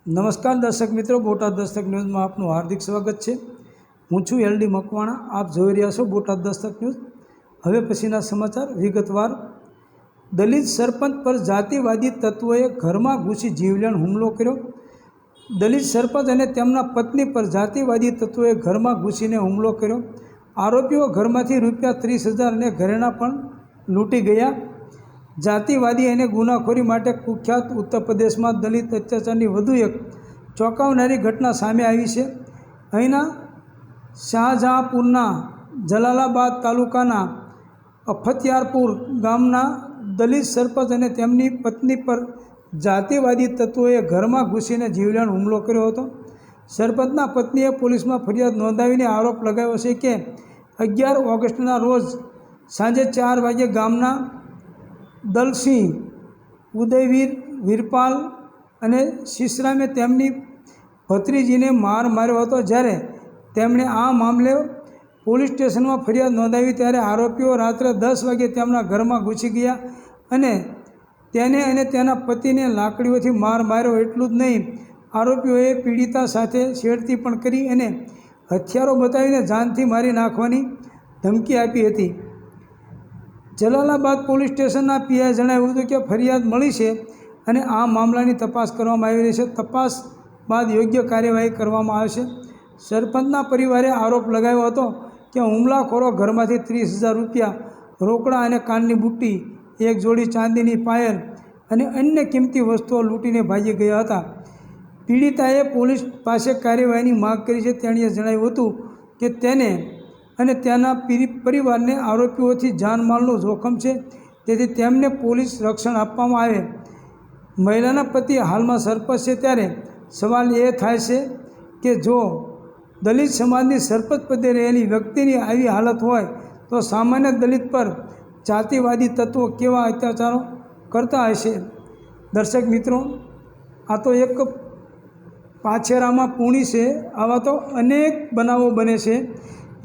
નમસ્કાર દર્શક મિત્રો, બોટાદ દસ્તક ન્યૂઝમાં આપનું હાર્દિક સ્વાગત છે। હું છું એલડી મકવાણા। આપ જોઈ રહ્યા છો બોટાદ દસ્તક ન્યૂઝ। હવે પછીના સમાચાર વિગતવાર। દલિત સરપંચ પર જાતિવાદી તત્વોએ ઘરમાં ઘૂસી જીવલેણ હુમલો કર્યો। દલિત સરપંચ અને તેમના પત્ની પર જાતિવાદી તત્વોએ ઘરમાં ઘૂસીને હુમલો કર્યો। આરોપીઓ ઘરમાંથી ₹30,000 અને ઘરેણાં પણ લૂંટી ગયા। જાતિવાદી અને ગુનાખોરી માટે કુખ્યાત ઉત્તર પ્રદેશમાં દલિત અત્યાચારની વધુ એક ચોંકાવનારી ઘટના સામે આવી છે। અહીંના શાહજહાંપુરના જલાલાબાદ તાલુકાના અફત્યારપુર ગામના દલિત સરપંચ અને તેમની પત્ની પર જાતિવાદી તત્વોએ ઘરમાં ઘૂસીને જીવલેણ હુમલો કર્યો હતો। સરપંચના પત્નીએ પોલીસમાં ફરિયાદ નોંધાવીને આરોપ લગાવ્યો છે કે 11 ઓગસ્ટના રોજ સાંજે 4 વાગ્યે ગામના દલસિંહ, ઉદયવીર, વીરપાલ અને શિશરામે તેમની ભત્રીજીને માર માર્યો હતો। જ્યારે તેમણે આ મામલે પોલીસ સ્ટેશનમાં ફરિયાદ નોંધાવી ત્યારે આરોપીઓ રાત્રે 10 વાગ્યે તેમના ઘરમાં ઘૂસી ગયા અને તેને અને તેના પતિને લાકડીઓથી માર માર્યો। એટલું જ નહીં, આરોપીઓએ પીડિતા સાથે છેડતી પણ કરી અને હથિયારો બતાવીને જાનથી મારી નાખવાની ધમકી આપી હતી। જલાલાબાદ પોલીસ સ્ટેશનના પીઆઈએ જણાવ્યું હતું કે ફરિયાદ મળી છે અને આ મામલાની તપાસ કરવામાં આવી રહી છે। તપાસ બાદ યોગ્ય કાર્યવાહી કરવામાં આવશે। સરપંચના પરિવારે આરોપ લગાવ્યો હતો કે હુમલાખોરો ઘરમાંથી ₹30,000 રોકડા અને કાનની બુટ્ટી, એક જોડી ચાંદીની પાયલ અને અન્ય કિંમતી વસ્તુઓ લૂંટીને ભાગી ગયા હતા। પીડિતાએ પોલીસ પાસે કાર્યવાહીની માંગ કરી છે। તેણીએ જણાવ્યું હતું કે તેને અને તેના પરિવારને આરોપીઓથી જાનમાલનું જોખમ છે, તેથી તેમને પોલીસ રક્ષણ આપવામાં આવે। મહિલાના પતિ હાલમાં સરપંચ છે, ત્યારે સવાલ એ થાય છે કે જો દલિત સમાજની સરપંચ પદે રહેલી વ્યક્તિની આવી હાલત હોય તો સામાન્ય દલિત પર જાતિવાદી તત્વો કેવા અત્યાચારો કરતા હશે। દર્શક મિત્રો, આ તો એક પાછેરામાં પૂણી છે। આવા તો અનેક બનાવો બને છે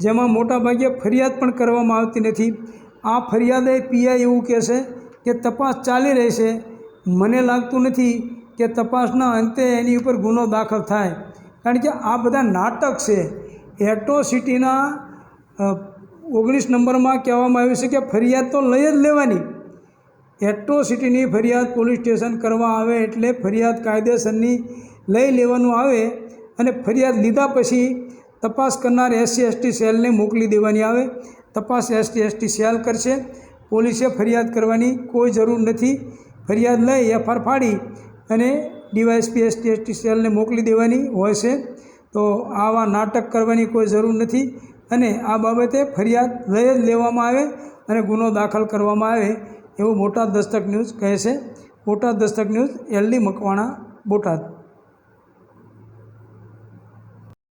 જેમાં મોટાભાગે ફરિયાદ પણ કરવામાં આવતી નથી। આ ફરિયાદે પીઆઈ એવું કહેશે કે તપાસ ચાલી રહી છે। મને લાગતું નથી કે તપાસના અંતે એની ઉપર ગુનો દાખલ થાય, કારણ કે આ બધા નાટક છે। એટ્રોસિટીના 19 નંબરમાં કહેવામાં આવ્યું છે કે ફરિયાદ તો લઈ જ લેવાની। એટ્રોસિટીની ફરિયાદ પોલીસ સ્ટેશન કરવા આવે એટલે ફરિયાદ કાયદેસરની લઈ લેવાનું આવે અને ફરિયાદ લીધા પછી તપાસ કરનાર SC/ST સેલને મોકલી દેવાની આવે। તપાસ SC/ST સેલ કરશે। પોલીસે ફરિયાદ કરવાની કોઈ જરૂર નથી। ફરિયાદ લઈ FR ફાડી અને DYSP SC/ST સેલને મોકલી દેવાની હોય છે। તો આવા નાટક કરવાની કોઈ જરૂર નથી અને આ બાબતે ફરિયાદ લઈ જ લેવામાં આવે અને ગુનો દાખલ કરવામાં આવે એવું બોટાદ દસ્તક ન્યૂઝ કહે છે। Botad Dastak news, LD Makwana, Botad.